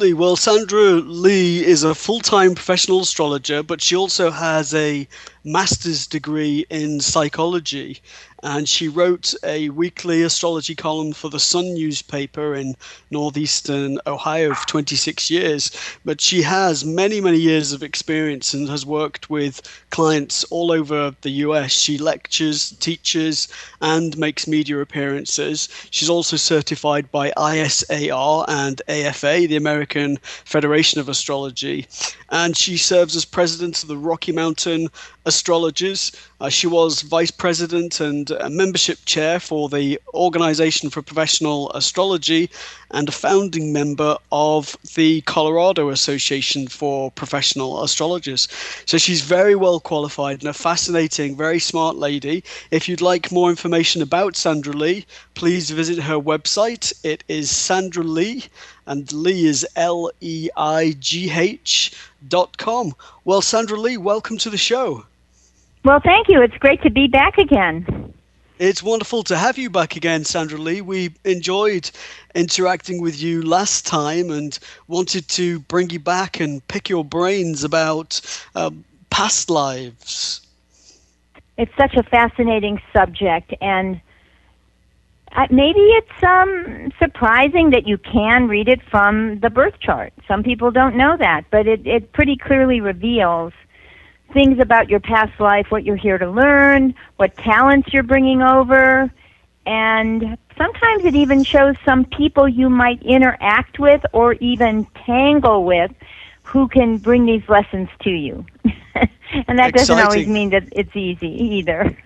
Absolutely. Well, Sandra-Leigh is a full-time professional astrologer, but she also has a master's degree in psychology. And she wrote a weekly astrology column for the Sun newspaper in northeastern Ohio for 26 years. But she has many, many years of experience and has worked with clients all over the US. She lectures, teaches, and makes media appearances. She's also certified by ISAR and AFA, the American Federation of Astrology. And she serves as president of the Rocky Mountain Astrologers. She was vice president and membership chair for the Organization for Professional Astrology and a founding member of the Colorado Association for Professional Astrologers. So she's very well qualified and a fascinating, very smart lady. If you'd like more information about Sandra-Leigh, please visit her website. It is Sandra-Leigh, and Leigh is LEIGH.com. Well, Sandra-Leigh, welcome to the show. Well, thank you. It's great to be back again. It's wonderful to have you back again, Sandra-Leigh. We enjoyed interacting with you last time and wanted to bring you back and pick your brains about past lives. It's such a fascinating subject, and maybe it's surprising that you can read it from the birth chart. Some people don't know that, but it pretty clearly reveals things about your past life, what you're here to learn, what talents you're bringing over, and sometimes it even shows some people you might interact with or even tangle with who can bring these lessons to you. And that doesn't always mean that it's easy either.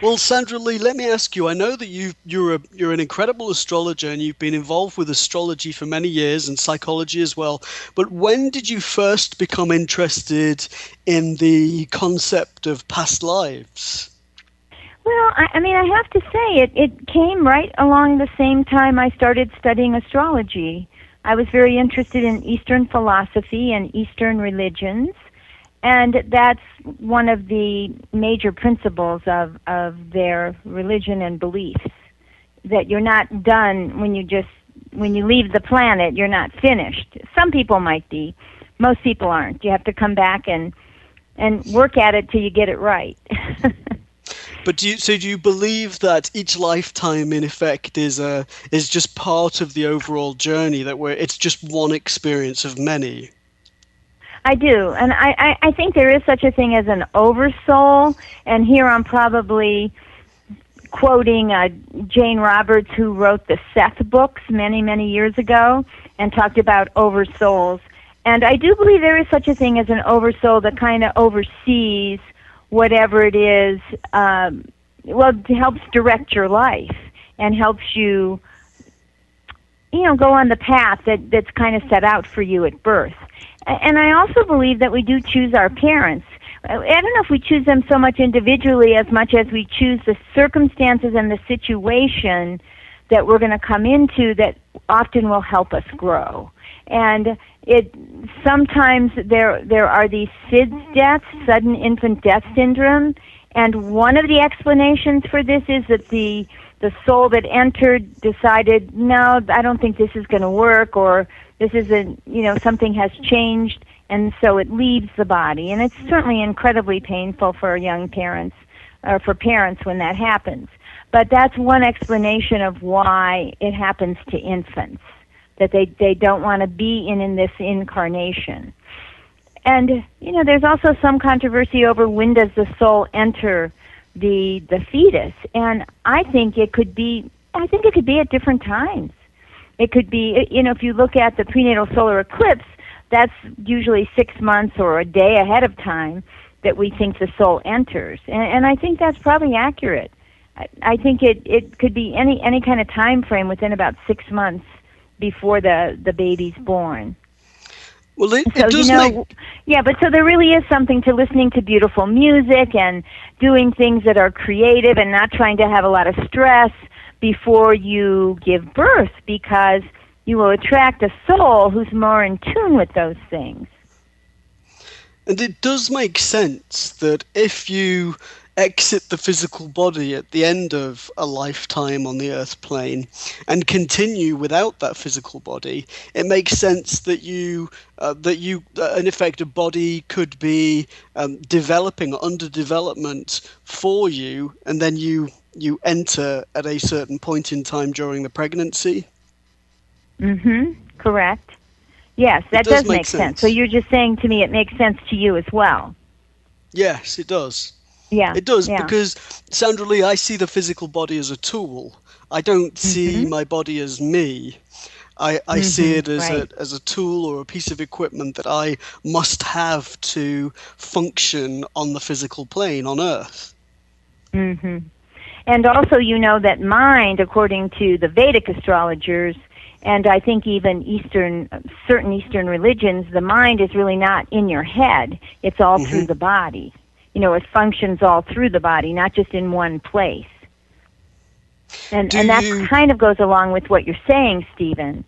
Well, Sandra-Leigh, let me ask you, I know that you're an incredible astrologer and you've been involved with astrology for many years and psychology as well, but when did you first become interested in the concept of past lives? Well, I mean, I have to say, it came right along the same time I started studying astrology. I was very interested in Eastern philosophy and Eastern religions, and that's one of the major principles of their religion and beliefs, that you're not done when you leave the planet, you're not finished. Some people might be. Most people aren't. You have to come back and work at it till you get it right. But do you believe that each lifetime, in effect, is just part of the overall journey, that it's just one experience of many? I do, and I think there is such a thing as an oversoul, and here I'm probably quoting Jane Roberts, who wrote the Seth books many, many years ago and talked about oversouls. And I do believe there is such a thing as an oversoul that kind of oversees whatever it is, it helps direct your life and helps you, go on the path that's kind of set out for you at birth. And I also believe that we do choose our parents. I don't know if we choose them so much individually as much as we choose the circumstances and the situation that we're going to come into that often will help us grow. And sometimes there are these SIDS deaths, sudden infant death syndrome, and one of the explanations for this is that the soul that entered decided, no, I don't think this is going to work, or this isn't, something has changed, and so it leaves the body. And it's certainly incredibly painful for young parents, or for parents when that happens. But that's one explanation of why it happens to infants, that they don't want to be in this incarnation. And, there's also some controversy over when does the soul enter the fetus. And I think it could be at different times. It could be, if you look at the prenatal solar eclipse, that's usually 6 months or a day ahead of time that we think the soul enters. And I think that's probably accurate. I think it could be any kind of time frame within about 6 months before the baby's born. Well, it does Yeah, but so there really is something to listening to beautiful music and doing things that are creative and not trying to have a lot of stress before you give birth, because you will attract a soul who's more in tune with those things. And it does make sense that if you exit the physical body at the end of a lifetime on the earth plane and continue without that physical body, it makes sense that in effect, a body could be developing, under development for you, and then you enter at a certain point in time during the pregnancy. Correct. Yes, It that does does make make sense. So sense. you're just saying to me it makes sense to you as well. Yes, it does. Yeah, It does, yeah. because, Sandra-Leigh, I see the physical body as a tool. I don't see Mhm. my body as me. I see it as Right. a tool or a piece of equipment that I must have to function on the physical plane on Earth. Mhm. And also, you know that mind, according to the Vedic astrologers, and I think even certain Eastern religions, the mind is really not in your head. It's all Hmm. through the body. You know, it functions all through the body, not just in one place. Do And that you? kind of goes along with what you're saying, Stephen,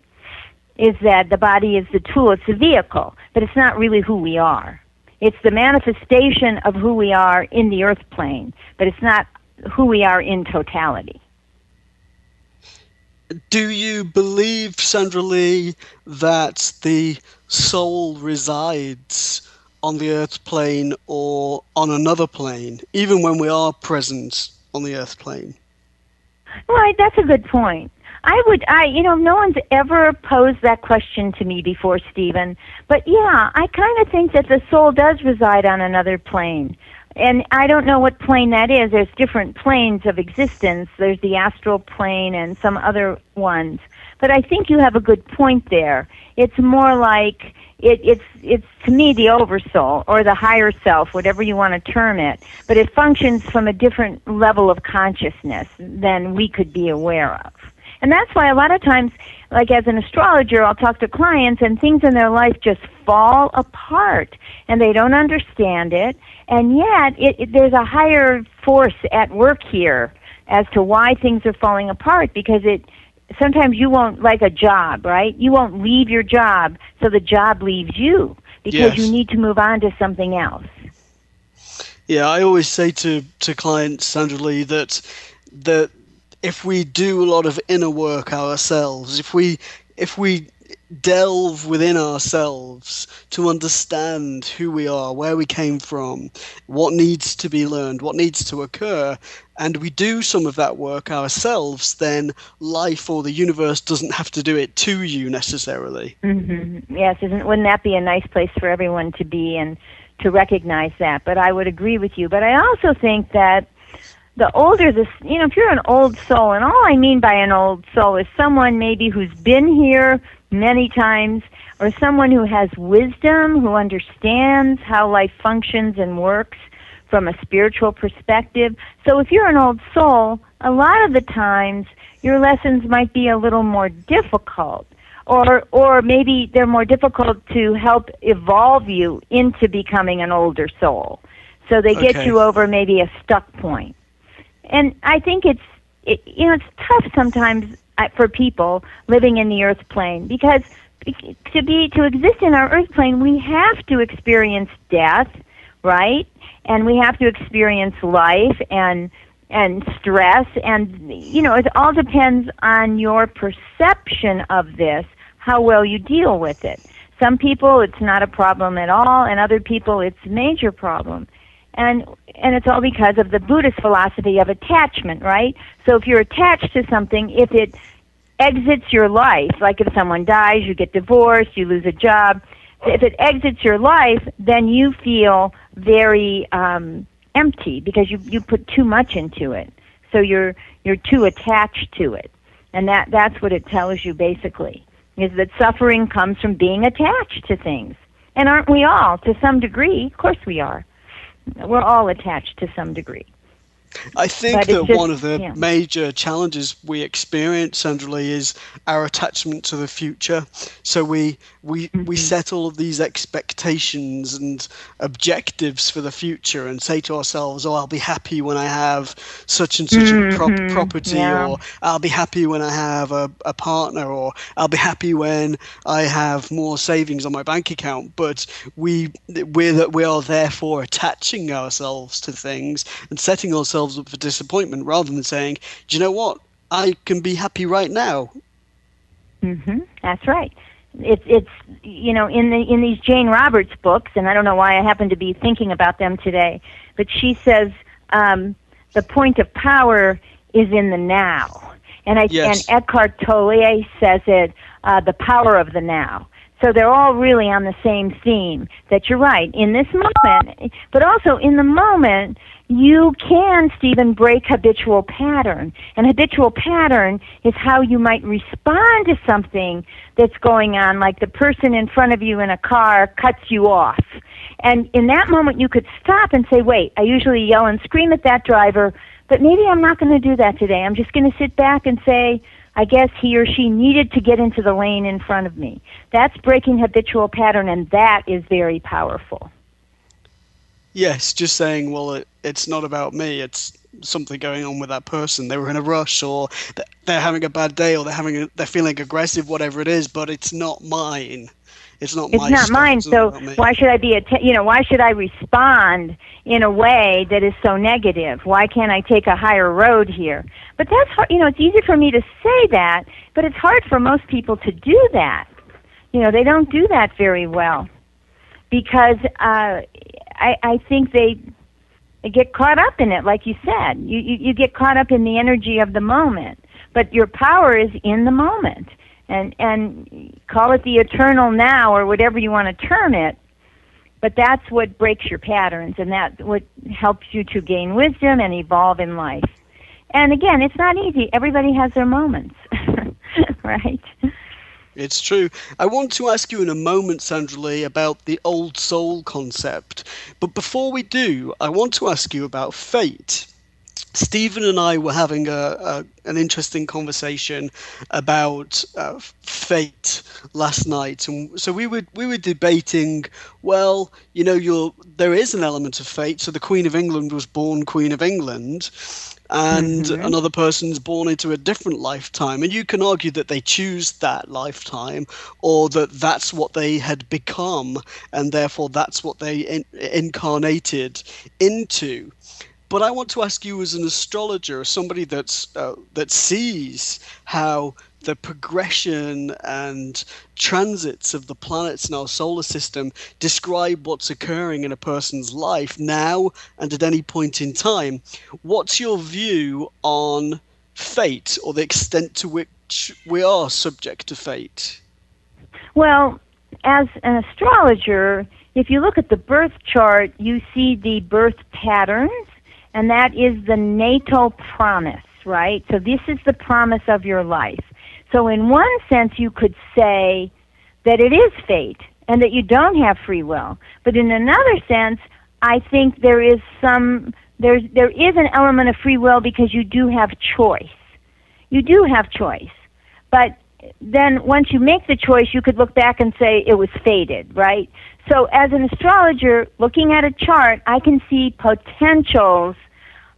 is that the body is the tool, it's the vehicle, but it's not really who we are. It's the manifestation of who we are in the earth plane, but it's not who we are in totality. Do you believe, Sandra-Leigh, that the soul resides on the earth plane or on another plane, even when we are present on the earth plane? Right, that's a good point. No one's ever posed that question to me before, Stephen. But yeah, I kind of think that the soul does reside on another plane. And I don't know what plane that is. There's different planes of existence. There's the astral plane and some other ones. But I think you have a good point there. It's more like it's to me the oversoul or the higher self, whatever you want to term it. But it functions from a different level of consciousness than we could be aware of. And that's why a lot of times, like as an astrologer, I'll talk to clients and things in their life just fall apart and they don't understand it. And yet there's a higher force at work here as to why things are falling apart, because sometimes you won't, like a job, right? You won't leave your job, so the job leaves you because you Yes. need to move on to something else. Yeah, I always say to clients, Sandra-Leigh, that if we do a lot of inner work ourselves, if we delve within ourselves to understand who we are, where we came from, what needs to be learned, what needs to occur, and we do some of that work ourselves, then life or the universe doesn't have to do it to you necessarily. Yes, wouldn't that be a nice place for everyone to be and to recognize that? But I would agree with you. But I also think that the older if you're an old soul, and all I mean by an old soul is someone maybe who's been here many times, or someone who has wisdom, who understands how life functions and works from a spiritual perspective. So if you're an old soul, a lot of the times your lessons might be a little more difficult, or maybe they're more difficult to help evolve you into becoming an older soul. So they get Okay. you over maybe a stuck point. And I think it's tough sometimes for people living in the earth plane, because to exist in our earth plane, we have to experience death, right? And we have to experience life and stress, and it all depends on your perception of this, how well you deal with it. Some people it's not a problem at all, and other people it's a major problem. And it's all because of the Buddhist philosophy of attachment, right? So if you're attached to something, if it exits your life, like if someone dies, you get divorced, you lose a job, if it exits your life, then you feel very empty because you put too much into it. So you're too attached to it. And that's what it tells you basically, is that suffering comes from being attached to things. And aren't we all, to some degree? Of course we are. We're all attached to some degree. I think But it's that just, one of the yeah. major challenges we experience, Sandra-Leigh, is our attachment to the future. So we Hmm. set all of these expectations and objectives for the future and say to ourselves, "Oh, I'll be happy when I have such and such a property," Yeah. or "I'll be happy when I have a partner," or "I'll be happy when I have more savings on my bank account." But we are therefore attaching ourselves to things and setting ourselves up for disappointment rather than saying, "Do you know what? I can be happy right now." That's right. It's in these Jane Roberts books, and I don't know why I happen to be thinking about them today, but she says the point of power is in the now, and Yes. Eckhart Tolle says it, the power of the now. So they're all really on the same theme, that you're right, in this moment, but also in the moment, you can, Stephen, break habitual pattern. And habitual pattern is how you might respond to something that's going on, like the person in front of you in a car cuts you off. And in that moment, you could stop and say, wait, I usually yell and scream at that driver, but maybe I'm not going to do that today. I'm just going to sit back and say, I guess he or she needed to get into the lane in front of me. That's breaking habitual pattern, and that is very powerful. Yes, just saying, well, it's not about me. It's something going on with that person. They were in a rush, or they're having a bad day, or they're feeling aggressive, whatever it is. But it's not mine. It's not It's my not stuff. mine, It's not so about me. why should I why should I respond in a way that is so negative? Why can't I take a higher road here? But that's hard. It's easy for me to say that, but it's hard for most people to do that. They don't do that very well because I think they get caught up in it, like you said. You get caught up in the energy of the moment, but your power is in the moment. And call it the eternal now or whatever you want to term it, but that's what breaks your patterns, and that's what helps you to gain wisdom and evolve in life. And again, it's not easy. Everybody has their moments, right? It's true. I want to ask you in a moment, Sandra-Leigh, about the old soul concept. But before we do, I want to ask you about fate. Stephen and I were having an interesting conversation about fate last night, and so we were debating. Well, there is an element of fate. So the Queen of England was born Queen of England, and Mm-hmm. another person's born into a different lifetime, and you can argue that they choose that lifetime, or that that's what they had become, and therefore that's what they incarnated into. But I want to ask you, as an astrologer, somebody that sees how the progression and transits of the planets in our solar system describe what's occurring in a person's life now and at any point in time. What's your view on fate, or the extent to which we are subject to fate? Well, as an astrologer, if you look at the birth chart, you see the birth patterns, and that is the natal promise, right? So this is the promise of your life. So in one sense, you could say that it is fate and that you don't have free will. But in another sense, I think there is an element of free will because you do have choice. You do have choice. But then once you make the choice, you could look back and say it was fated, right? So as an astrologer, looking at a chart, I can see potentials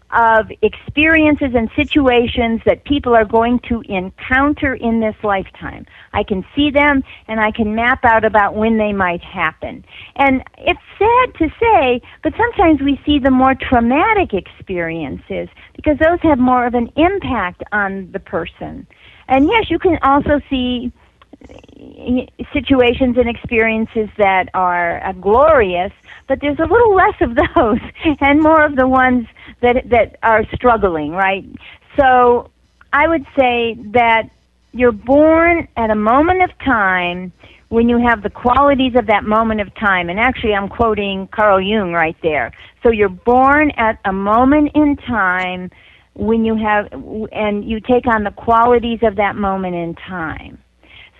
of experiences and situations that people are going to encounter in this lifetime. I can see them, and I can map out about when they might happen. And it's sad to say, but sometimes we see the more traumatic experiences because those have more of an impact on the person. And yes, you can also see situations and experiences that are glorious, but there's a little less of those and more of the ones that are struggling, right? So I would say that you're born at a moment of time when you have the qualities of that moment of time. And actually, I'm quoting Carl Jung right there. So you're born at a moment in time when you have, and you take on the qualities of that moment in time.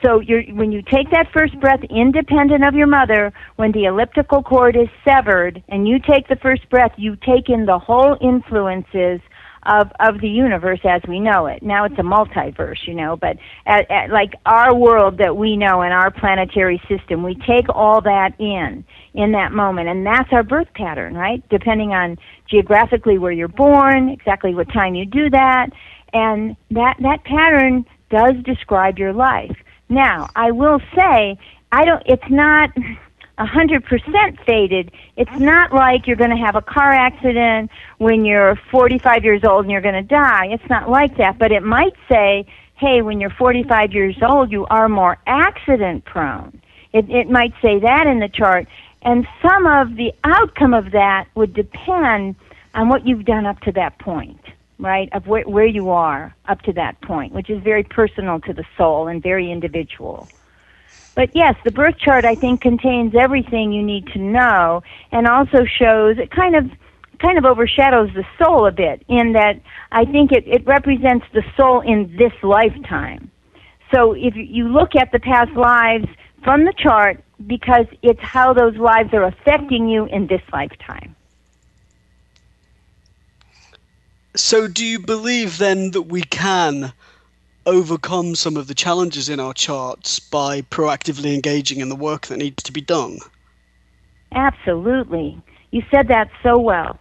So when you take that first breath independent of your mother, when the elliptical cord is severed and you take the first breath, you take in the whole influences of the universe as we know it. Now it's a multiverse, but like our world that we know in our planetary system, we take all that in that moment, and that's our birth pattern, right? Depending on geographically where you're born, exactly what time you do that, and that pattern does describe your life. Now, I will say, it's not 100% fated. It's not like you're going to have a car accident when you're 45 years old and you're going to die. It's not like that. But it might say, hey, when you're 45 years old, you are more accident prone. It might say that in the chart. And some of the outcome of that would depend on what you've done up to that point, right, of where you are up to that point, which is very personal to the soul and very individual. But yes, the birth chart, I think, contains everything you need to know, and also shows, it kind of overshadows the soul a bit, in that I think it represents the soul in this lifetime. So if you look at the past lives from the chart, because it's how those lives are affecting you in this lifetime. So do you believe then that we can overcome some of the challenges in our charts by proactively engaging in the work that needs to be done? Absolutely. You said that so well.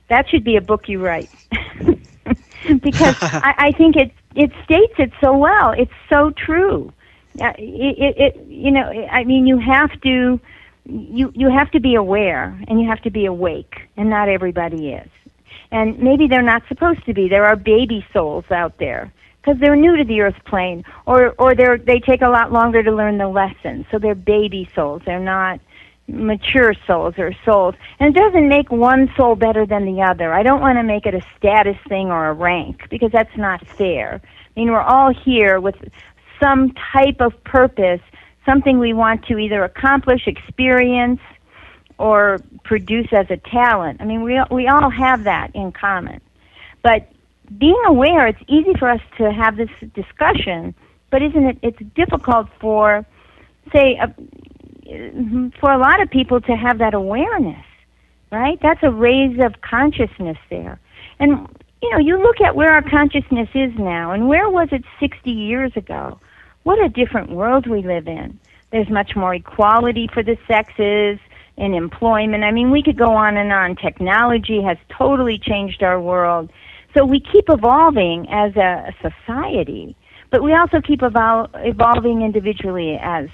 That should be a book you write. Because I think it states it so well. It's so true. You have to be aware, and you have to be awake, and not everybody is. And maybe they're not supposed to be. There are baby souls out there because they're new to the earth plane, or they take a lot longer to learn the lessons. So they're baby souls. They're not mature souls or souls. And it doesn't make one soul better than the other. I don't want to make it a status thing or a rank, because that's not fair. I mean, we're all here with some type of purpose, something we want to either accomplish, experience, or produce as a talent. I mean, we all have that in common. But being aware, it's easy for us to have this discussion, but it's difficult for, say, for a lot of people to have that awareness, right? That's a raise of consciousness there. And, you look at where our consciousness is now, and where was it 60 years ago? What a different world we live in. There's much more equality for the sexes in employment. I mean, we could go on and on. Technology has totally changed our world. So we keep evolving as a society, but we also keep evolving individually as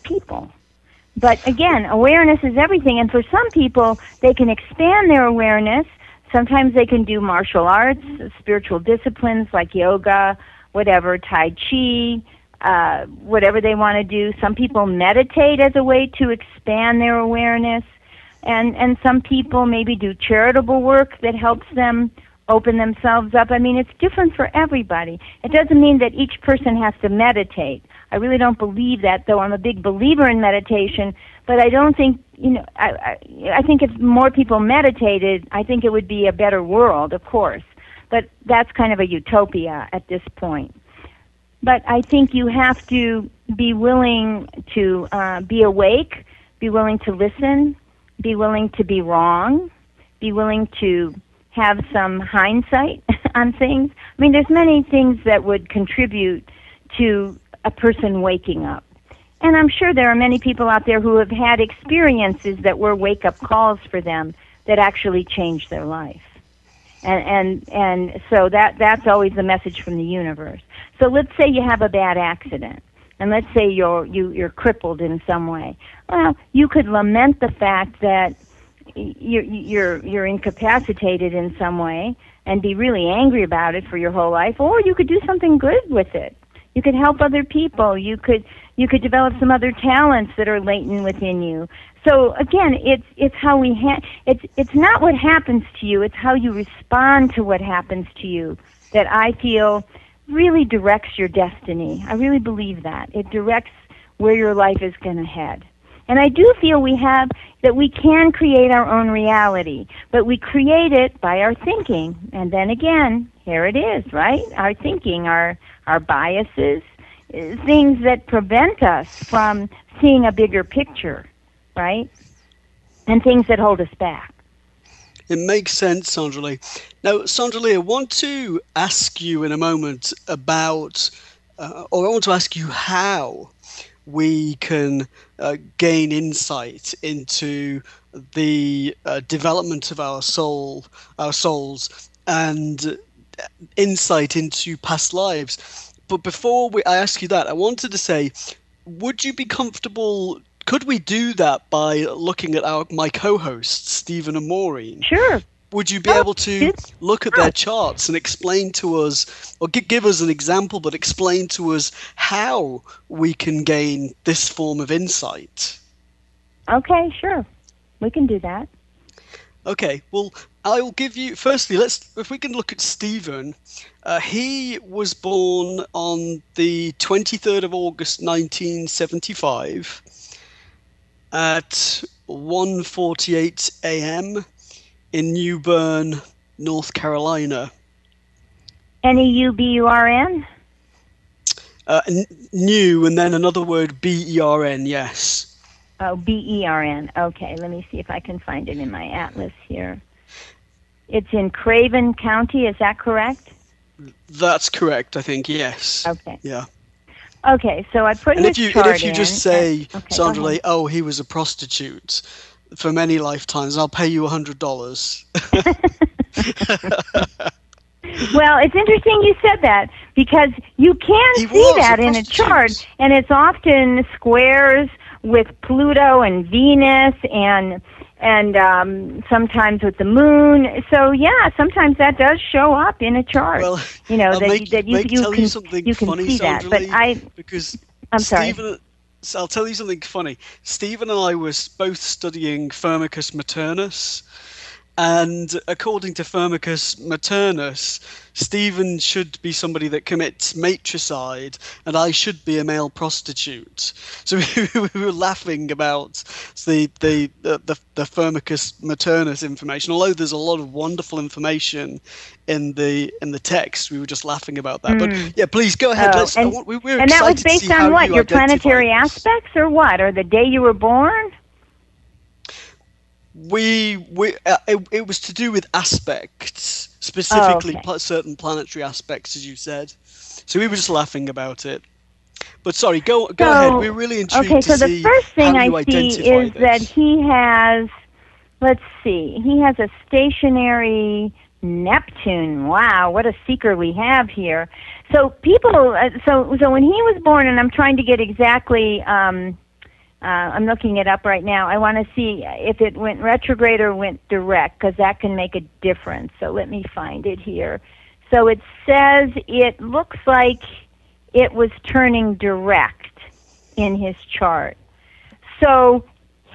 people. But again, awareness is everything, and for some people, they can expand their awareness. Sometimes they can do martial arts, spiritual disciplines like yoga, whatever, Tai Chi, whatever they want to do. Some people meditate as a way to expand their awareness, and some people maybe do charitable work that helps them open themselves up. I mean, it's different for everybody. It doesn't mean that each person has to meditate. I really don't believe that, though I'm a big believer in meditation, but I don't think, I think if more people meditated, I think it would be a better world, of course. But that's kind of a utopia at this point. But I think you have to be willing to be awake, be willing to listen, be willing to be wrong, be willing to have some hindsight on things. I mean, there's many things that would contribute to a person waking up. And I'm sure there are many people out there who have had experiences that were wake-up calls for them that actually changed their life. And so that's always the message from the universe. So let's say you have a bad accident, and let's say you're crippled in some way. Well, you could lament the fact that you're incapacitated in some way and be really angry about it for your whole life, or you could do something good with it. You could help other people. You could develop some other talents that are latent within you. So again, it's how we it's not what happens to you, it's how you respond to what happens to you that I feel really directs your destiny. I really believe that. It directs where your life is going to head. And I do feel that we can create our own reality, but we create it by our thinking. And then again, here it is, right? Our thinking, our biases, things that prevent us from seeing a bigger picture, right? And things that hold us back. It makes sense, Sandra-Leigh. Now, Sandra-Leigh, I want to ask you in a moment about, or I want to ask you how we can gain insight into the development of our souls, and insight into past lives. But before I ask you that, I wanted to say, would you be comfortable? Could we do that by looking at my co-hosts, Stephen and Maureen? Sure. Would you be able to look at their charts and explain to us, or give us an example, but explain to us how we can gain this form of insight? Okay, sure. We can do that. Okay, well, I'll give you, firstly, if we can look at Stephen. He was born on the 23rd of August 1975 at 1:48 a.m. in New Bern, North Carolina. N-E-U-B-U-R-N? New, and then another word, B-E-R-N, yes. Oh, B-E-R-N. Okay, let me see if I can find it in my atlas here. It's in Craven County, is that correct? That's correct, I think, yes. Okay. Yeah. Okay, so I put his chart in. And if you just say, Sandra-Leigh, oh, he was a prostitute for many lifetimes, I'll pay you $100. Well, it's interesting you said that, because you can see that in a chart, and it's often squares with Pluto and Venus and sometimes with the moon. So yeah, sometimes that does show up in a chart. Well, you know, I'll tell you something funny, see that. But I'm sorry. I'll tell you something funny. Stephen and I were both studying Firmicus Maternus, and according to Firmicus Maternus, Stephen should be somebody that commits matricide, and I should be a male prostitute. So we were laughing about the Firmicus Maternus information. Although there's a lot of wonderful information in the text, we were just laughing about that. But yeah, please go ahead. And that was based on what? Your planetary aspects, or what? Or the day you were born? It was to do with aspects, specifically certain planetary aspects, as you said. So we were just laughing about it. But sorry, go ahead. We're really intrigued to see how you identify this. Okay, so the first thing I see is that he has, let's see, he has a stationary Neptune. Wow, what a seeker we have here. So people, so when he was born, and I'm trying to get exactly. I'm looking it up right now. I want to see if it went retrograde or went direct, because that can make a difference. So let me find it here. So it says it looks like it was turning direct in his chart. So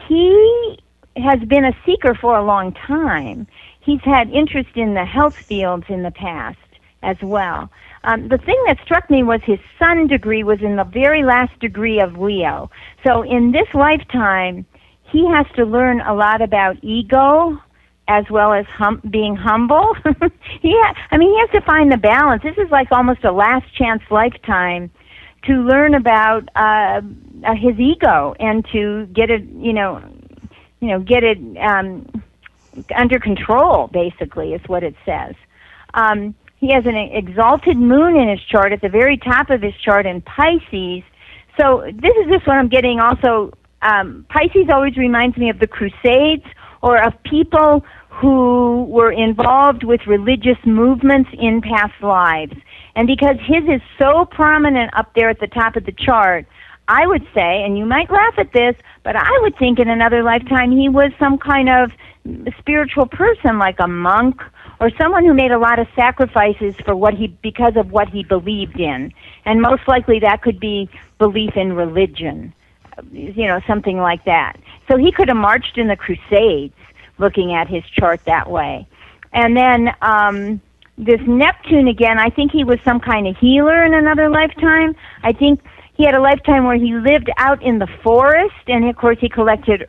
he has been a seeker for a long time. He's had interest in the health fields in the past as well. The thing that struck me was his sun degree was in the very last degree of Leo. So in this lifetime, he has to learn a lot about ego as well as being humble. He has to find the balance. This is like almost a last chance lifetime to learn about his ego and to get it, get it under control. Basically, is what it says. He has an exalted moon in his chart at the very top of his chart in Pisces. So this is just what I'm getting also. Pisces always reminds me of the Crusades, or of people who were involved with religious movements in past lives. And because his is so prominent up there at the top of the chart, I would say, and you might laugh at this, but I would think in another lifetime he was some kind of spiritual person, like a monk, or someone who made a lot of sacrifices because of what he believed in. And most likely that could be belief in religion, something like that. So he could have marched in the Crusades, looking at his chart that way. And then this Neptune again, I think he was some kind of healer in another lifetime. I think he had a lifetime where he lived out in the forest, and of course he collected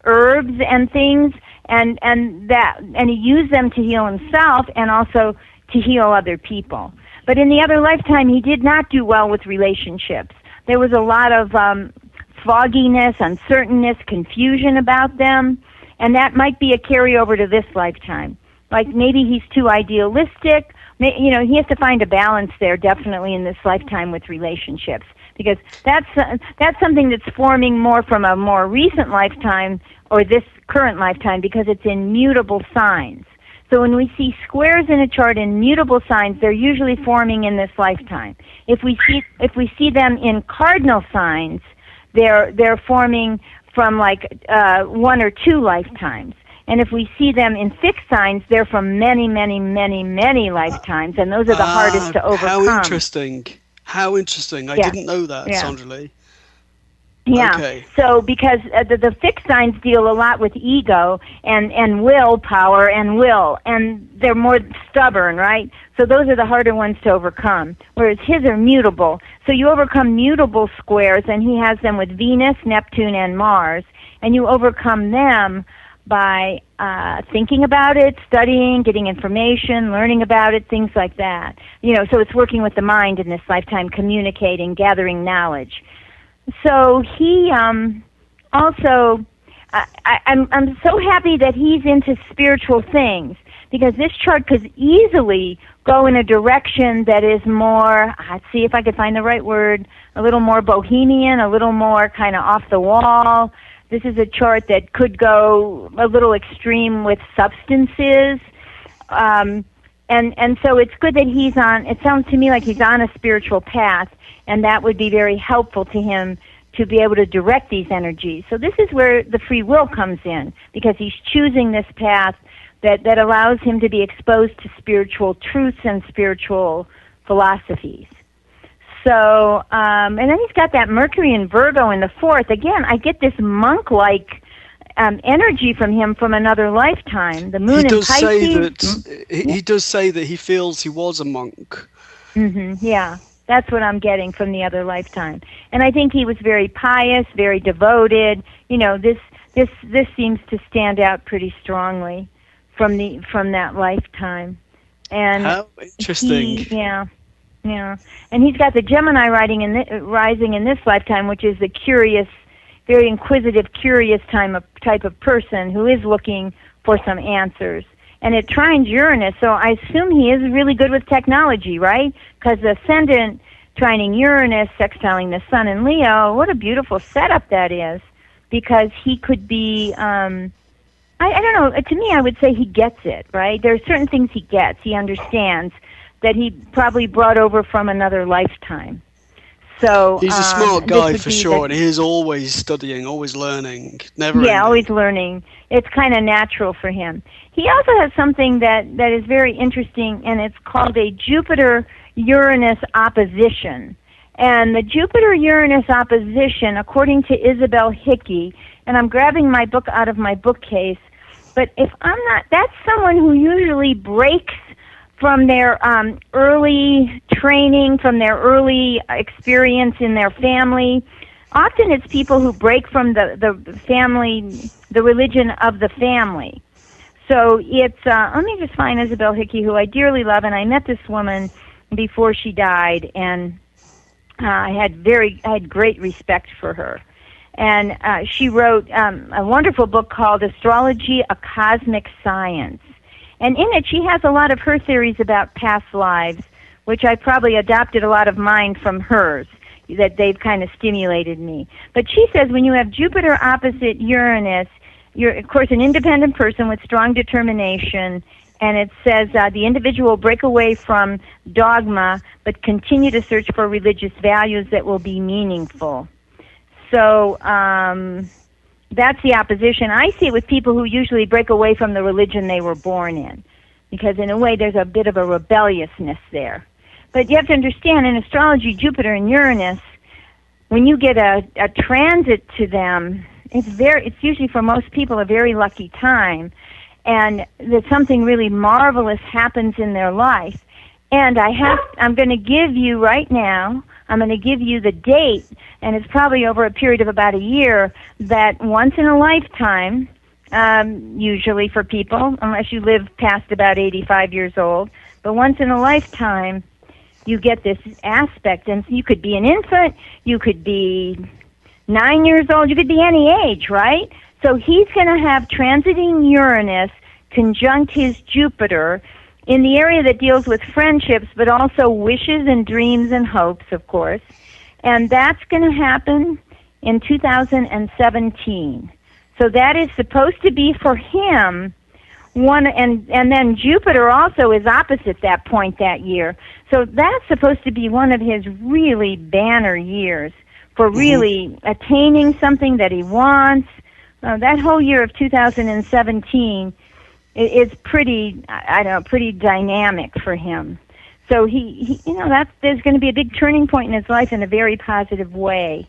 herbs and things, and he used them to heal himself and also to heal other people. But in the other lifetime, he did not do well with relationships. There was a lot of fogginess, uncertainness, confusion about them, and that might be a carryover to this lifetime. Like maybe he's too idealistic. You know, he has to find a balance there definitely in this lifetime with relationships, because that's something that's forming more from a more recent lifetime or this current lifetime, because it's in mutable signs. So when we see squares in a chart in mutable signs, they're usually forming in this lifetime. If we see them in cardinal signs, they're forming from like 1 or 2 lifetimes. And if we see them in fixed signs, they're from many, many, many, many lifetimes, and those are the hardest to overcome. How interesting. How interesting. I didn't know that, Sandra-Leigh. Yeah. Okay. So because the fixed signs deal a lot with ego and willpower and will, and they're more stubborn, right? So those are the harder ones to overcome, whereas his are mutable. So you overcome mutable squares, and he has them with Venus, Neptune, and Mars, and you overcome them by thinking about it, studying, getting information, learning about it, things like that. You know, so it's working with the mind in this lifetime, communicating, gathering knowledge. So he also, I'm so happy that he's into spiritual things, because this chart could easily go in a direction that is more, let's see if I could find the right word, a little more bohemian, a little more kind of off the wall. This is a chart that could go a little extreme with substances. And so it's good that he's on, it sounds to me like he's on a spiritual path, and that would be very helpful to him to be able to direct these energies. So this is where the free will comes in, because he's choosing this path that allows him to be exposed to spiritual truths and spiritual philosophies. So, and then he's got that Mercury in Virgo in the 4th. Again, I get this monk-like energy from him from another lifetime. The moon in Pisces. He does say that he feels he was a monk. Yeah, that's what I'm getting from the other lifetime. And I think he was very pious, very devoted. You know, this seems to stand out pretty strongly from that lifetime. And how interesting. Yeah, and he's got the Gemini rising in this lifetime, which is the curious, very inquisitive, curious type of person who is looking for some answers. And it trines Uranus, so I assume he is really good with technology, right? Because the ascendant trining Uranus, sextiling the Sun in Leo, what a beautiful setup that is. Because he could be, I don't know, to me I would say he gets it, right? There are certain things he gets, he understands, that he probably brought over from another lifetime. So he's a smart guy for sure, and he is always studying, always learning, never ending. Always learning. It's kind of natural for him. He also has something that is very interesting, and it's called a Jupiter-Uranus opposition. And the Jupiter-Uranus opposition, according to Isabel Hickey, and I'm grabbing my book out of my bookcase, but if I'm not, that's someone who usually breaks from their early training, from their early experience in their family. Often it's people who break from the family, the religion of the family. So it's, let me just find Isabel Hickey, who I dearly love, and I met this woman before she died, and I had great respect for her. And she wrote a wonderful book called Astrology, A Cosmic Science. And in it, she has a lot of her theories about past lives, which I probably adopted a lot of mine from hers, that they've kind of stimulated me. But she says when you have Jupiter opposite Uranus, you're, of course, an independent person with strong determination, and it says the individual will break away from dogma, but continue to search for religious values that will be meaningful. So that's the opposition. I see it with people who usually break away from the religion they were born in, because in a way there's a bit of a rebelliousness there. But you have to understand, in astrology, Jupiter and Uranus, when you get a transit to them, it's usually for most people a very lucky time, and that something really marvelous happens in their life. And I'm going to give you right now, I'm going to give you the date, and it's probably over a period of about a year, that once in a lifetime, usually for people, unless you live past about 85 years old, but once in a lifetime, you get this aspect, and you could be an infant, you could be 9 years old, you could be any age, right? So he's going to have transiting Uranus conjunct his Jupiter in the area that deals with friendships, but also wishes and dreams and hopes, of course. And that's going to happen in 2017. So that is supposed to be for him one, and then Jupiter also is opposite that point that year. So that's supposed to be one of his really banner years for really attaining something that he wants. That whole year of 2017 is pretty, I don't know, pretty dynamic for him. So he there's going to be a big turning point in his life in a very positive way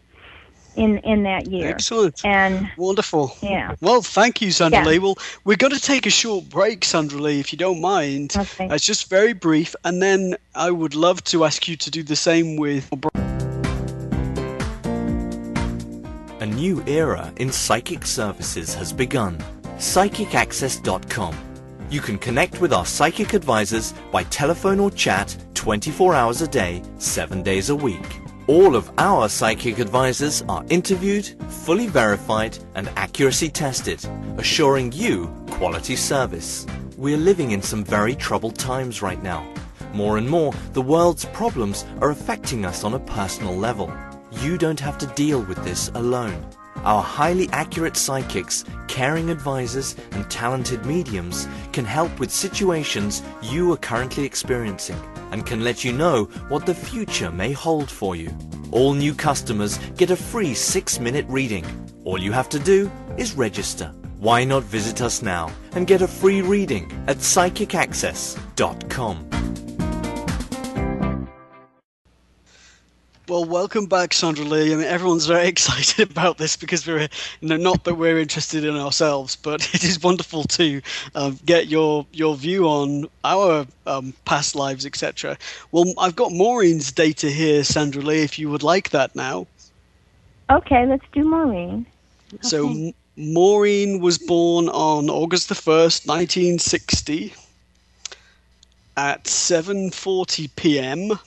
in that year. Excellent. And wonderful. Yeah. Well, thank you, Sandra-Leigh. Yeah. Well, we're going to take a short break, Sandra-Leigh, if you don't mind. Okay. It's just very brief, and then I would love to ask you to do the same with... A new era in psychic services has begun. PsychicAccess.com. You can connect with our psychic advisors by telephone or chat 24 hours a day, 7 days a week. All of our psychic advisors are interviewed, fully verified, and accuracy tested, assuring you quality service. We're living in some very troubled times right now. More and more, the world's problems are affecting us on a personal level. You don't have to deal with this alone. Our highly accurate psychics, caring advisors, and talented mediums can help with situations you are currently experiencing and can let you know what the future may hold for you. All new customers get a free 6-minute reading. All you have to do is register. Why not visit us now and get a free reading at PsychicAccess.com. Well, welcome back, Sandra-Leigh. I mean, everyone's very excited about this because we're, not that we're interested in ourselves, but it is wonderful to get your view on our past lives, etc. Well, I've got Maureen's data here, Sandra-Leigh, if you would like that now. Okay, let's do Maureen. So Okay. Maureen was born on August the 1st, 1960 at 7:40 p.m.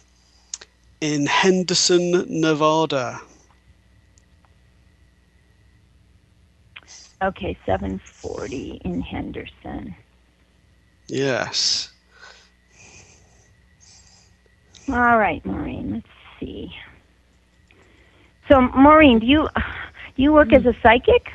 in Henderson, Nevada. Okay, 7:40 in Henderson. Yes. All right, Maureen, let's see. So, Maureen, do you work as a psychic?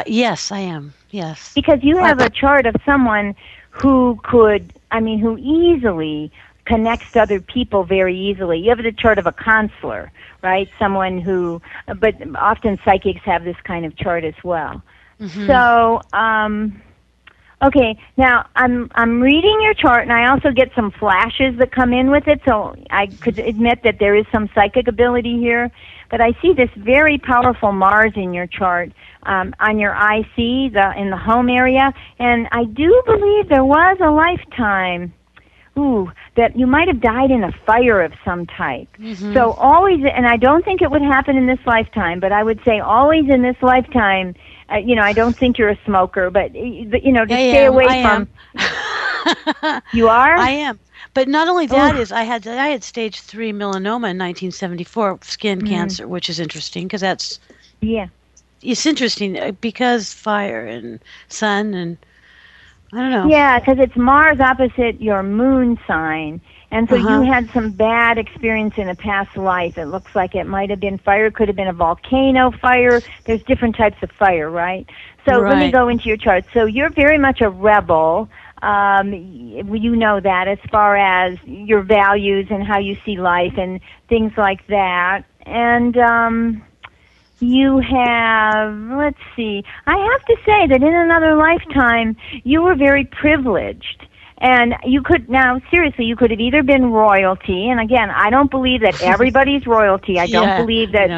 Yes, I am. Yes. Because you have a chart of someone who who easily connects to other people very easily. You have the chart of a counselor, right? Someone who, but often psychics have this kind of chart as well. Mm-hmm. So, okay, now I'm reading your chart, and I also get some flashes that come in with it, so I could admit that there is some psychic ability here. But I see this very powerful Mars in your chart on your IC, in the home area, and I do believe there was a lifetime that you might have died in a fire of some type. Mm-hmm. So always, and I don't think it would happen in this lifetime, but I would say always in this lifetime, I don't think you're a smoker, but to stay away from. You are? I am. But not only that is, I had stage 3 melanoma in 1974, skin cancer, which is interesting because that's. Yeah. It's interesting because fire and sun and. I don't know. Yeah, because it's Mars opposite your moon sign. And so you had some bad experience in a past life. It looks like it might have been fire. It could have been a volcano fire. There's different types of fire, right? So let me go into your chart. So you're very much a rebel. You know that as far as your values and how you see life and things like that. And you have, let's see, I have to say that in another lifetime, you were very privileged. And you could, now, seriously, you could have either been royalty, and again, I don't believe that everybody's royalty. I don't believe that,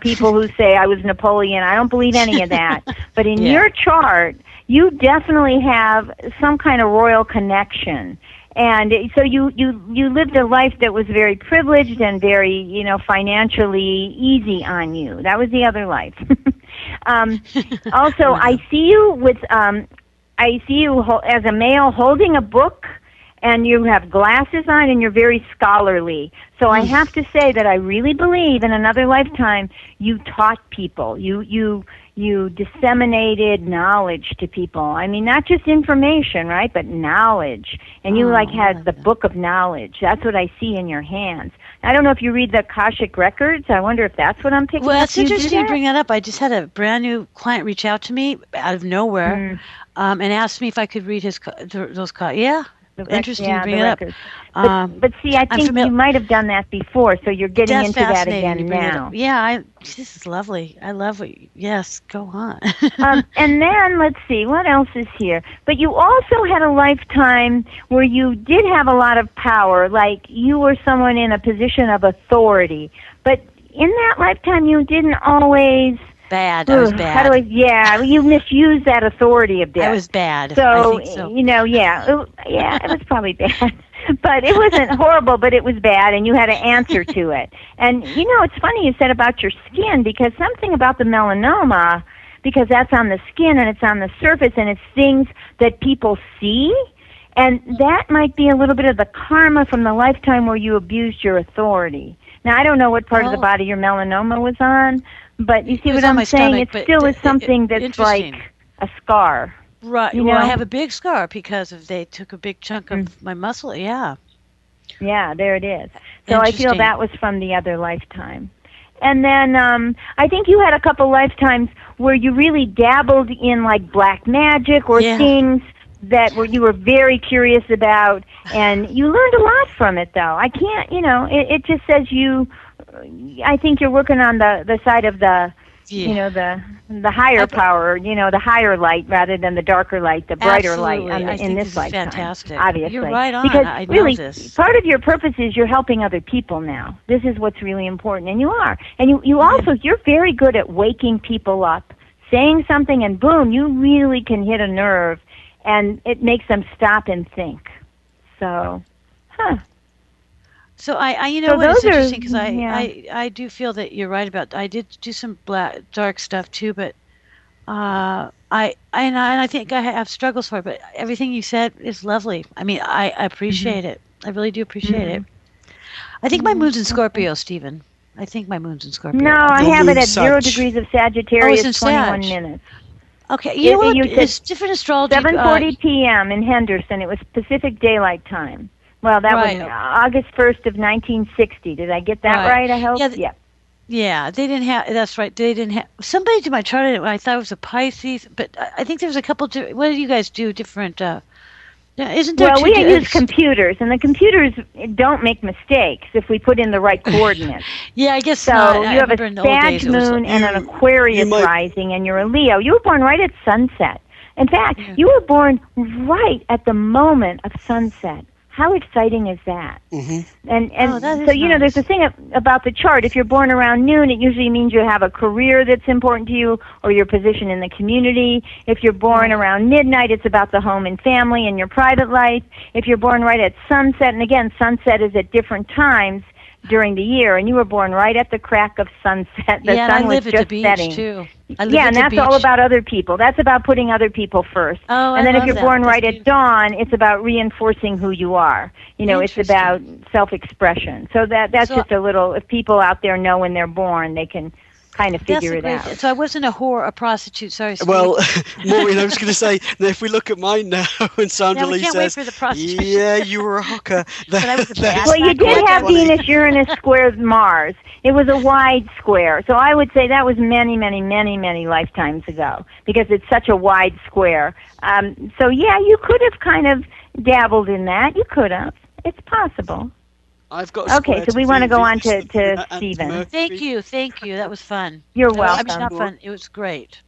people who say I was Napoleon, I don't believe any of that. But in your chart, you definitely have some kind of royal connection. And so you lived a life that was very privileged and very, financially easy on you. That was the other life. Also, I see you as a male holding a book, and you have glasses on, and you're very scholarly. So I have to say that I really believe in another lifetime you taught people. You disseminated knowledge to people. I mean, not just information, right, but knowledge. And you had the book of knowledge. That's what I see in your hands. I don't know if you read the Akashic Records. I wonder if that's what I'm picking up. Well, that's interesting you bring that up. I just had a brand new client reach out to me out of nowhere and asked me if I could read those cards. Yeah. Interesting you bring it up. But see, I think you might have done that before, so you're getting into that again now. Yeah, this is lovely. I love it. Yes, go on. And then, let's see, what else is here? But you also had a lifetime where you did have a lot of power, like you were someone in a position of authority. But in that lifetime, you didn't always... I was bad. You misused that authority a bit. I was bad. So, I think so. It was probably bad. But it wasn't horrible, but it was bad, and you had to answer to it. And, it's funny you said about your skin, because something about the melanoma, because that's on the skin and it's on the surface, and it's things that people see, and that might be a little bit of the karma from the lifetime where you abused your authority. Now, I don't know what part of the body your melanoma was on, but you see what I'm saying? It still is something that's like a scar. Right. Well, I have a big scar because they took a big chunk of my muscle. Yeah. Yeah, there it is. So I feel that was from the other lifetime. And then I think you had a couple lifetimes where you really dabbled in like black magic or things that you were very curious about, and you learned a lot from it, though. I can't, it just says I think you're working on the side of the, the higher power, the higher light rather than the darker light, the brighter light in this lifetime. Fantastic. Obviously. You're right on. Because I know really, this. part of your purpose is you're helping other people now. This is what's really important, and you are. And you also, you're very good at waking people up, saying something, and boom, you really can hit a nerve, and it makes them stop and think. So, So it's interesting because I do feel that you're right about. I did do some dark stuff too, but I think I have struggles for it. But everything you said is lovely. I mean, I appreciate it. I really do appreciate it. I think my moon's in Scorpio, Stephen. I think my moon's in Scorpio. No, I have it at 0 degrees of Sagittarius, 21 minutes. Okay, you know what? It's different astrology. 7:40 p.m. in Henderson. It was Pacific Daylight Time. Well, that was August 1st of 1960. Did I get that right? I hope. Yeah, they didn't have. That's right. They didn't have. Somebody did my chart. I thought it was a Pisces, but I think there's a couple. What do you guys do? Different. Isn't there? Well, we use computers, and the computers don't make mistakes if we put in the right coordinates. Yeah, I guess so. Not. You have a Sag moon and an Aquarius rising, and you're a Leo. You were born right at sunset. In fact, you were born right at the moment of sunset. How exciting is that? Mm-hmm. And so, nice. There's a thing about the chart. If you're born around noon, it usually means you have a career that's important to you or your position in the community. If you're born around midnight, it's about the home and family and your private life. If you're born right at sunset, and again, sunset is at different times during the year, and you were born right at the crack of sunset. The sun was just setting. Too. And that's all about other people. That's about putting other people first. Oh, and then if you're born right beautiful. at dawn, it's about reinforcing who you are. It's about self-expression. So that's just a little, if people out there know when they're born, they can kind of figure it out. So I wasn't a whore, a prostitute. Sorry. Well, Maureen, I was going to say, if we look at mine now, and Sandra-Leigh says, wait for the prostitute. yeah, you were a hooker. Well, you did have Venus-Uranus square Mars. It was a wide square. So I would say that was many, many, many, many lifetimes ago because it's such a wide square. So, you could have kind of dabbled in that. You could have. It's possible. I've got okay, so we want to go on to Stephen. Thank you. That was fun. You're welcome. I mean, not fun. It was great.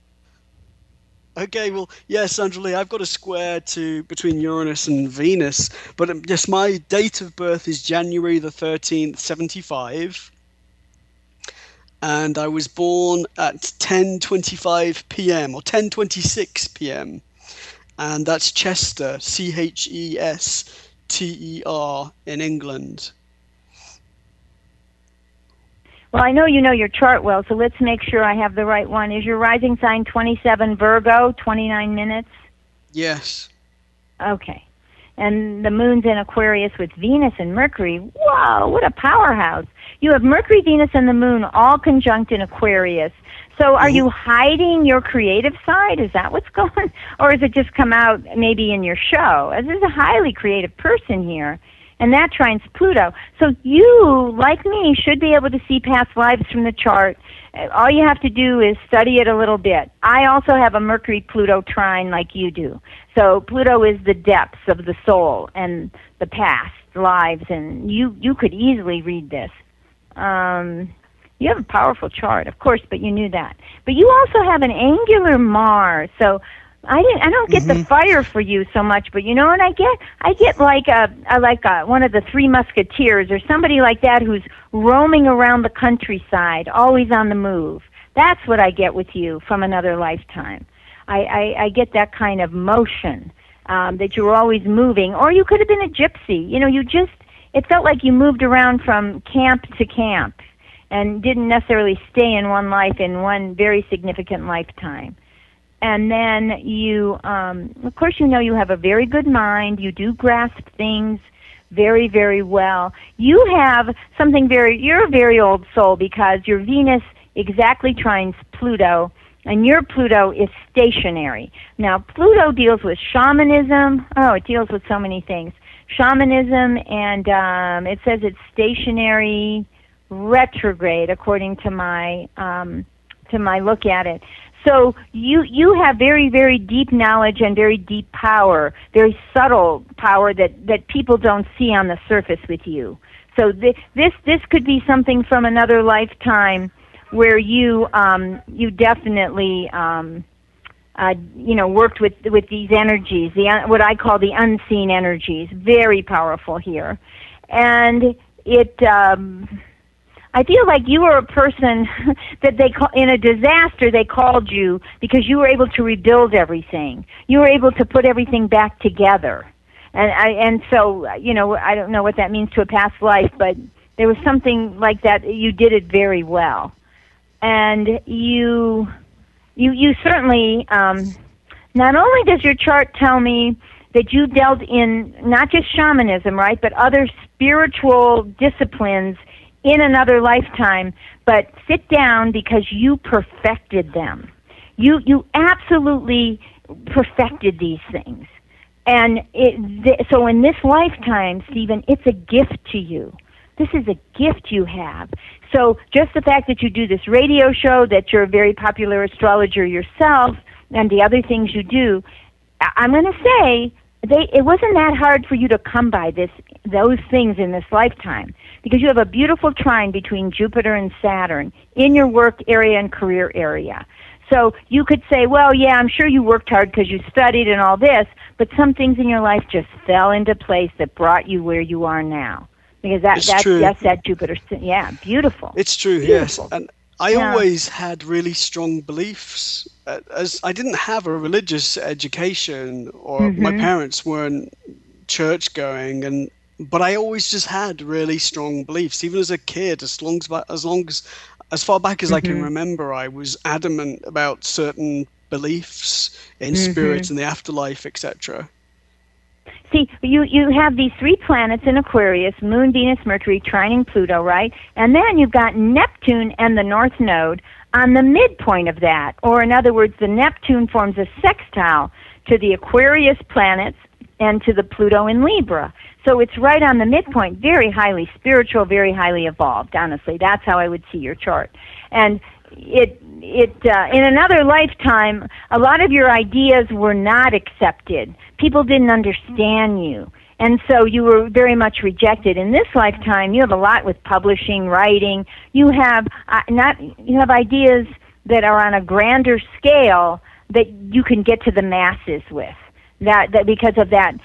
Okay, well, Sandra-Leigh, I've got a square between Uranus and Venus, but just my date of birth is January the 13th, 75, and I was born at 10:25 p.m. or 10:26 p.m., and that's Chester, Chester in England. Well, I know you know your chart well, so let's make sure I have the right one. Is your rising sign 27 Virgo, 29 minutes? Yes. Okay. and the moon's in Aquarius with Venus and Mercury. Whoa, what a powerhouse. You have Mercury, Venus, and the moon all conjunct in Aquarius. So are you hiding your creative side? Is that what's going on? Or has it just come out maybe in your show? There's a highly creative person here, and that trines Pluto. So you, like me, should be able to see past lives from the chart. All you have to do is study it a little bit. I also have a Mercury-Pluto trine like you do. So Pluto is the depths of the soul and the past lives, and you could easily read this. You have a powerful chart, of course, but you knew that. But you also have an angular Mars, so I don't get the fire for you so much, but you know what I get? I get like one of the Three Musketeers or somebody like that who's roaming around the countryside, always on the move. That's what I get with you from another lifetime. I get that kind of motion, that you're always moving. Or you could have been a gypsy. You know, it felt like you moved around from camp to camp and didn't necessarily stay in one life in one very significant lifetime. And then you, of course, you know you have a very good mind. You do grasp things very, very well. You have something you're a very old soul because your Venus exactly trines Pluto, and your Pluto is stationary. Now, Pluto deals with shamanism. Oh, it deals with so many things. Shamanism, and it says it's stationary retrograde according to my look at it. So you have very, very deep knowledge and very deep power, very subtle power that people don't see on the surface with you. So this could be something from another lifetime where you definitely worked with these energies, what I call the unseen energies, very powerful here, and it. I feel like you were a person that in a disaster they called you because you were able to rebuild everything. You were able to put everything back together. And so, you know, I don't know what that means to a past life, but there was something like that. You did it very well. And you certainly, not only does your chart tell me that you dealt in not just shamanism, right, but other spiritual disciplines in another lifetime, but sit down because you perfected them. You absolutely perfected these things. And so in this lifetime, Stephen, it's a gift to you. This is a gift you have. So just the fact that you do this radio show, that you're a very popular astrologer yourself, and the other things you do, I'm going to say it wasn't that hard for you to come by those things in this lifetime, because you have a beautiful trine between Jupiter and Saturn in your work area and career area. So you could say, well, yeah, I'm sure you worked hard because you studied and all this, but some things in your life just fell into place that brought you where you are now. Because that's that Jupiter. Yeah, beautiful. It's true, beautiful. Yes. And I always had really strong beliefs. As I didn't have a religious education, or my parents weren't church going, but I always just had really strong beliefs. Even as a kid, as far back as I can remember, I was adamant about certain beliefs in spirit and the afterlife, etc. See, you have these three planets in Aquarius, Moon, Venus, Mercury, trining Pluto, right? And then you've got Neptune and the North Node on the midpoint of that. Or in other words, the Neptune forms a sextile to the Aquarius planets and to the Pluto in Libra. So it's right on the midpoint, very highly spiritual, very highly evolved, honestly. That's how I would see your chart. And it in another lifetime, a lot of your ideas were not accepted. People didn't understand you, and so you were very much rejected. In this lifetime, you have a lot with publishing, writing. You have ideas that are on a grander scale that you can get to the masses with. That because of that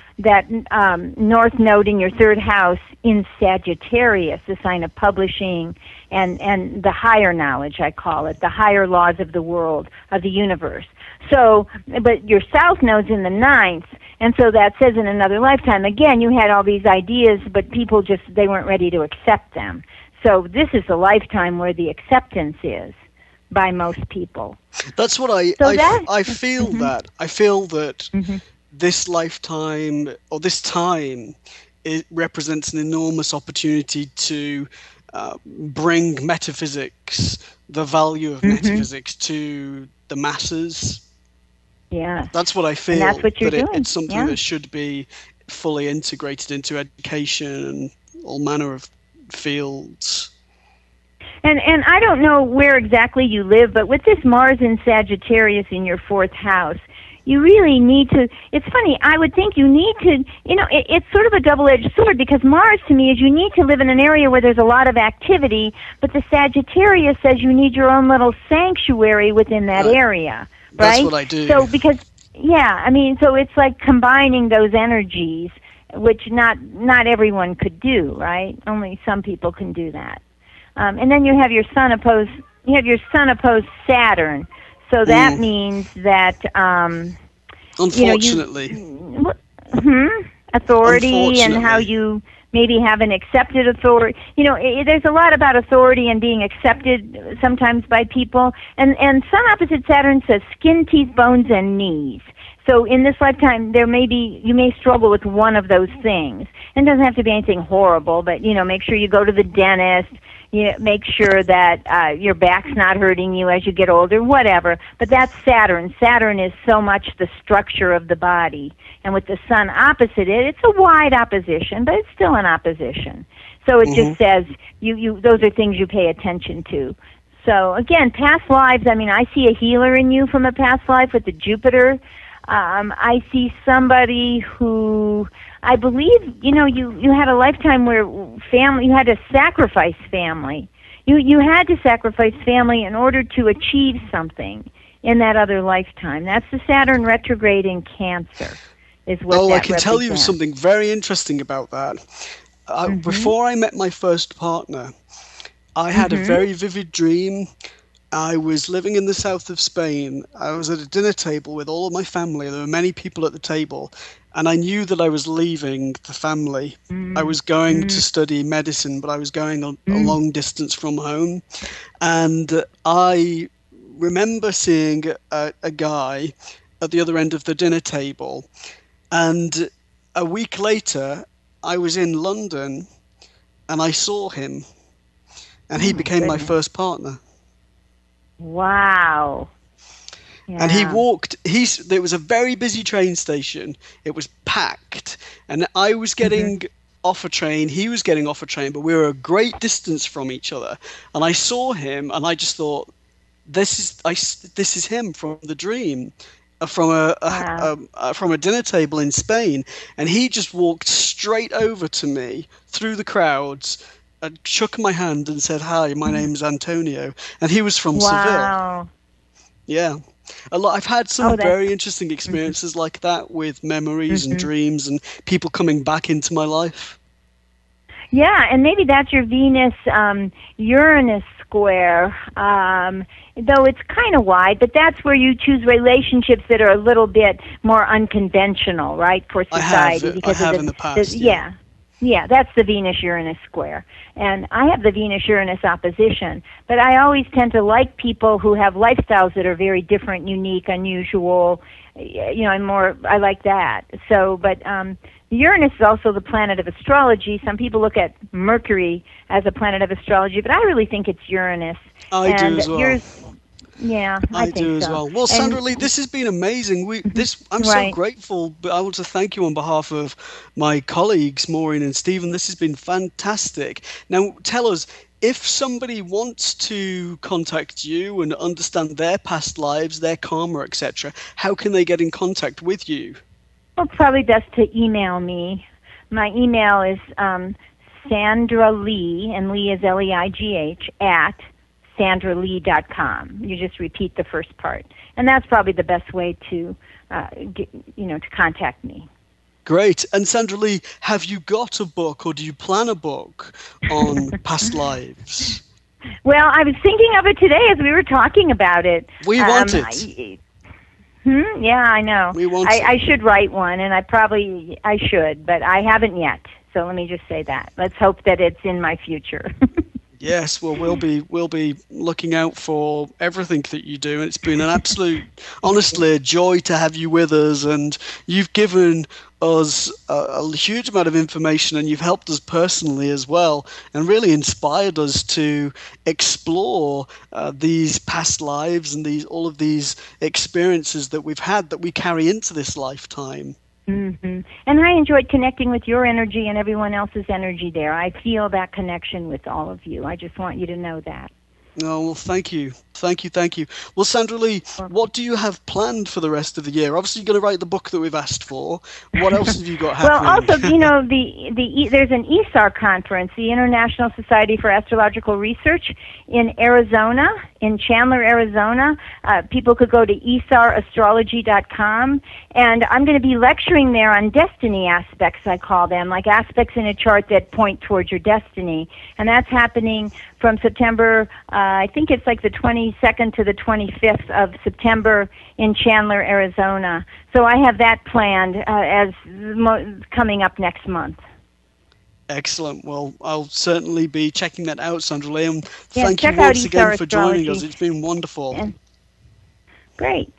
North Node in your third house in Sagittarius, the sign of publishing and the higher knowledge, I call it, the higher laws of the world, of the universe. So, but your South Node's in the ninth, and so that says in another lifetime, again, you had all these ideas, but people they weren't ready to accept them. So this is the lifetime where the acceptance is by most people. That's what I feel that. I feel that this lifetime or this time, it represents an enormous opportunity to bring metaphysics, the value of metaphysics, to the masses. Yeah. That's what I feel. And that's what you're doing. It's something that should be fully integrated into education and all manner of fields. And I don't know where exactly you live, but with this Mars in Sagittarius in your 4th house, you really need to, it's funny, I would think you need to, it's sort of a double-edged sword, because Mars to me is you need to live in an area where there's a lot of activity, but the Sagittarius says you need your own little sanctuary within that area, right? That's what I do. So because, so it's like combining those energies, which not everyone could do, right? Only some people can do that. And then you have your sun opposed Saturn. So that means that, unfortunately, authority and how you maybe haven't accepted authority. There's a lot about authority and being accepted sometimes by people. And Sun opposite Saturn says skin, teeth, bones, and knees. So in this lifetime, you may struggle with one of those things. And it doesn't have to be anything horrible, but, make sure you go to the dentist. Make sure that your back's not hurting you as you get older, whatever. But that's Saturn. Saturn is so much the structure of the body. And with the sun opposite it, it's a wide opposition, but it's still an opposition. So it just says those are things you pay attention to. So again, past lives, I see a healer in you from a past life with the Jupiter. I see somebody who, I believe, you had a lifetime where you had to sacrifice family. You had to sacrifice family in order to achieve something in that other lifetime. That's the Saturn retrograde in Cancer, is what that I can tell you represents. something very interesting about that. Before I met my first partner, I had a very vivid dream. I was living in the south of Spain. I was at a dinner table with all of my family. There were many people at the table, and I knew that I was leaving the family. I was going to study medicine, but I was going a long distance from home. And I remember seeing a guy at the other end of the dinner table. And a week later, I was in London, and I saw him, and he became my first partner. Wow. Yeah. And he walked, there was a very busy train station. It was packed. And I was getting off a train, he was getting off a train, but we were a great distance from each other. And I saw him, and I just thought, this is him from the dream, from a dinner table in Spain. And he just walked straight over to me through the crowds, shook my hand and said, "Hi, my name's Antonio," and he was from Seville. Yeah, I've had some very interesting experiences like that with memories and dreams and people coming back into my life. Yeah, and maybe that's your Venus Uranus square, though it's kind of wide, but that's where you choose relationships that are a little bit more unconventional, right, for society. I have in the past. Yeah, that's the Venus-Uranus square. And I have the Venus-Uranus opposition, but I always tend to like people who have lifestyles that are very different, unique, unusual. I like that. So, but Uranus is also the planet of astrology. Some people look at Mercury as a planet of astrology, but I really think it's Uranus. I do as well. Yeah, I think do as well. Well, Sandra-Leigh, this has been amazing. I'm so grateful, but I want to thank you on behalf of my colleagues, Maureen and Stephen. This has been fantastic. Now, tell us, if somebody wants to contact you and understand their past lives, their karma, etc., how can they get in contact with you? Well, it's probably best to email me. My email is Sandra-Leigh, and Lee is Leigh, at Sandra-Leigh.com. You just repeat the first part, and that's probably the best way to to contact me. Great. And Sandra-Leigh, have you got a book, or do you plan a book on past lives? Well, I was thinking of it today as we were talking about it. We want it. Yeah, I know. We want I should write one, and I should, but I haven't yet. So let me just say that. Let's hope that it's in my future. Yes, well, we'll be looking out for everything that you do, and it's been an absolute, honestly, a joy to have you with us. And you've given us a huge amount of information, and you've helped us personally as well, and really inspired us to explore these past lives and all of these experiences that we've had that we carry into this lifetime. And I enjoyed connecting with your energy and everyone else's energy there. I feel that connection with all of you. I just want you to know that. Oh, well, thank you. Thank you. Well, Sandra-Leigh, what do you have planned for the rest of the year? Obviously, you're going to write the book that we've asked for. What else have you got happening? Well, also, there's an ESAR conference, the International Society for Astrological Research, in Arizona, in Chandler, Arizona. People could go to esarastrology.com, and I'm going to be lecturing there on destiny aspects, I call them, like aspects in a chart that point towards your destiny. And that's happening from September, I think it's like the 22nd to the 25th of September in Chandler, Arizona. So I have that planned as coming up next month. Excellent. Well, I'll certainly be checking that out, Sandra-Leigh. And Yes, thank you check out once again for joining Astrology. us. It's been wonderful. And great.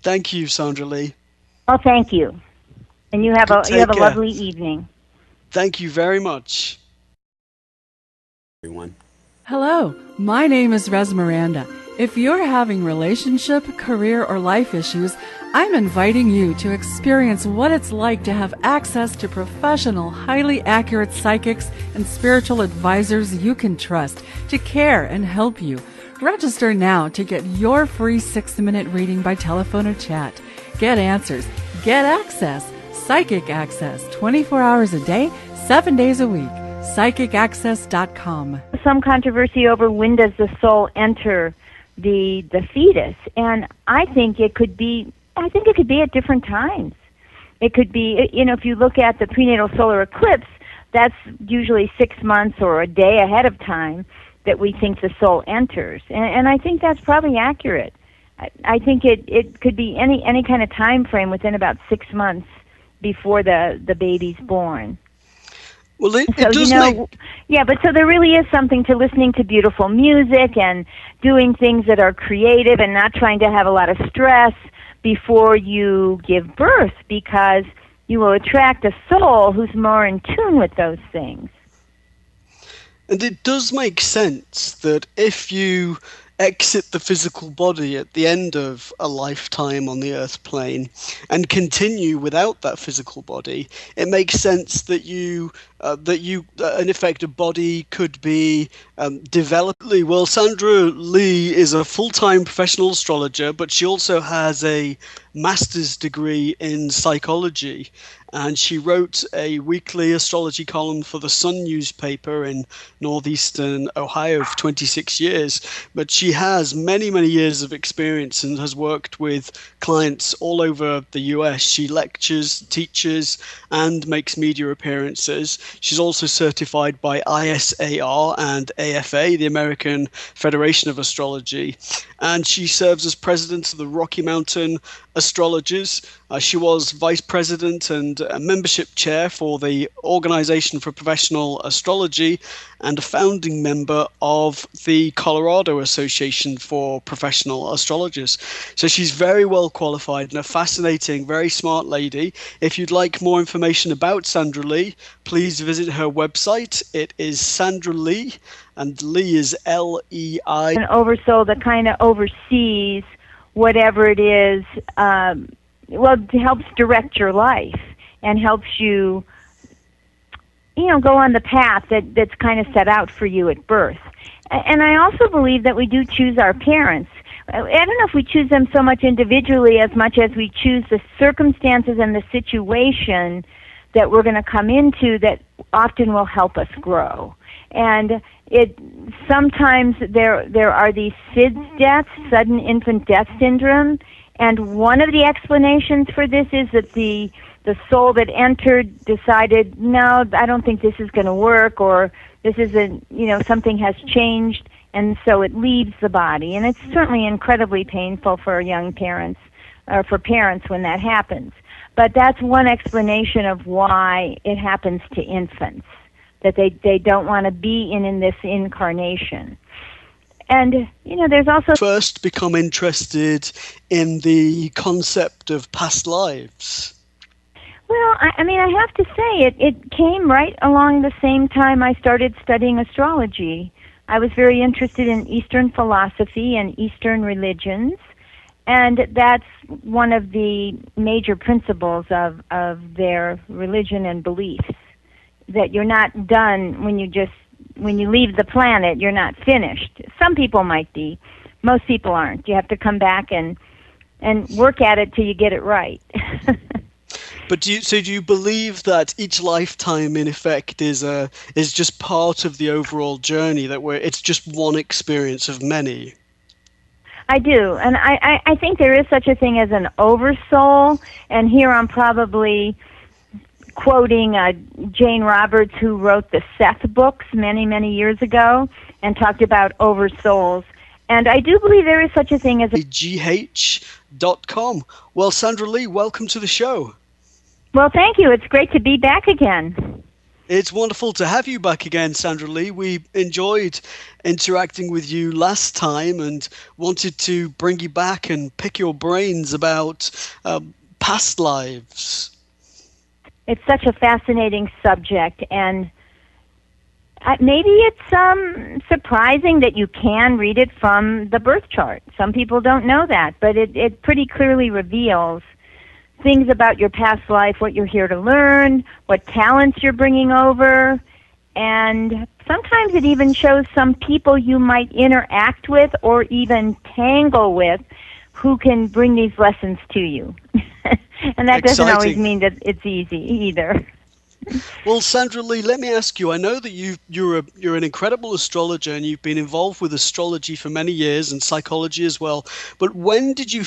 Thank you, Sandra-Leigh. Well, thank you. And you have a Take care. lovely evening. Thank you very much. Everyone. Hello, my name is Res Miranda. If you're having relationship, career, or life issues, I'm inviting you to experience what it's like to have access to professional, highly accurate psychics and spiritual advisors you can trust to care and help you. Register now to get your free 6-minute reading by telephone or chat. Get answers, get access, psychic access, 24 hours a day, 7 days a week. PsychicAccess.com. Some controversy over when does the soul enter the fetus, and I think it could be at different times. It could be, if you look at the prenatal solar eclipse, that's usually 6 months or a day ahead of time that we think the soul enters, and I think that's probably accurate. I think it could be any kind of time frame within about 6 months before the baby's born. Well, it So, does but so there really is something to listening to beautiful music and doing things that are creative and not trying to have a lot of stress before you give birth, because you will attract a soul who's more in tune with those things. And it does make sense that if you exit the physical body at the end of a lifetime on the earth plane and continue without that physical body, it makes sense that in effect, a body could be developed. Well, Sandra-Leigh is a full-time professional astrologer, but she also has a master's degree in psychology, and she wrote a weekly astrology column for the Sun newspaper in northeastern Ohio for 26 years. But she has many, many years of experience and has worked with clients all over the US. She lectures, teaches, and makes media appearances. She's also certified by ISAR and AFA, the American Federation of Astrology, and she serves as president of the Rocky Mountain Astrologers. She was vice president and a membership chair for the Organization for Professional Astrology and a founding member of the Colorado Association for Professional Astrologers. So she's very well qualified and a fascinating, very smart lady. If you'd like more information about Sandra-Leigh, please visit her website. It is Sandra-Leigh, and Leigh is L-E-I. An oversoul that kind of oversees whatever it is, it helps direct your life and helps you, go on the path that's kind of set out for you at birth. And I also believe that we do choose our parents. I don't know if we choose them so much individually as much as we choose the circumstances and the situation that we're going to come into that often will help us grow. And sometimes there are these SIDS deaths, sudden infant death syndrome, and one of the explanations for this is that the soul that entered decided, no, I don't think this is going to work, or this isn't, something has changed, and so it leaves the body. And it's certainly incredibly painful for young parents, or for parents when that happens. But that's one explanation of why it happens to infants. that they don't want to be in this incarnation. And, there's also... First become interested in the concept of past lives? Well, I have to say, it came right along the same time I started studying astrology. I was very interested in Eastern philosophy and Eastern religions, and that's one of the major principles of their religion and beliefs, that you're not done when you leave the planet, you're not finished. Some people might be. Most people aren't. You have to come back and work at it till you get it right. But do you believe that each lifetime, in effect, is just part of the overall journey, that it's just one experience of many? I do, and I think there is such a thing as an oversoul, and here I'm probably quoting Jane Roberts, who wrote the Seth books many, many years ago and talked about oversouls. And I do believe there is such a thing as GH.com. Well, Sandra-Leigh, welcome to the show. Well, thank you. It's great to be back again. It's wonderful to have you back again, Sandra-Leigh. We enjoyed interacting with you last time and wanted to bring you back and pick your brains about past lives. It's such a fascinating subject, and maybe it's surprising that you can read it from the birth chart. Some people don't know that, but it pretty clearly reveals things about your past life, what you're here to learn, what talents you're bringing over, and sometimes it even shows some people you might interact with or even tangle with who can bring these lessons to you. And that doesn't always mean that it's easy either. Well, Sandra-Leigh, let me ask you, I know that you're an incredible astrologer and you've been involved with astrology for many years and psychology as well, but when did you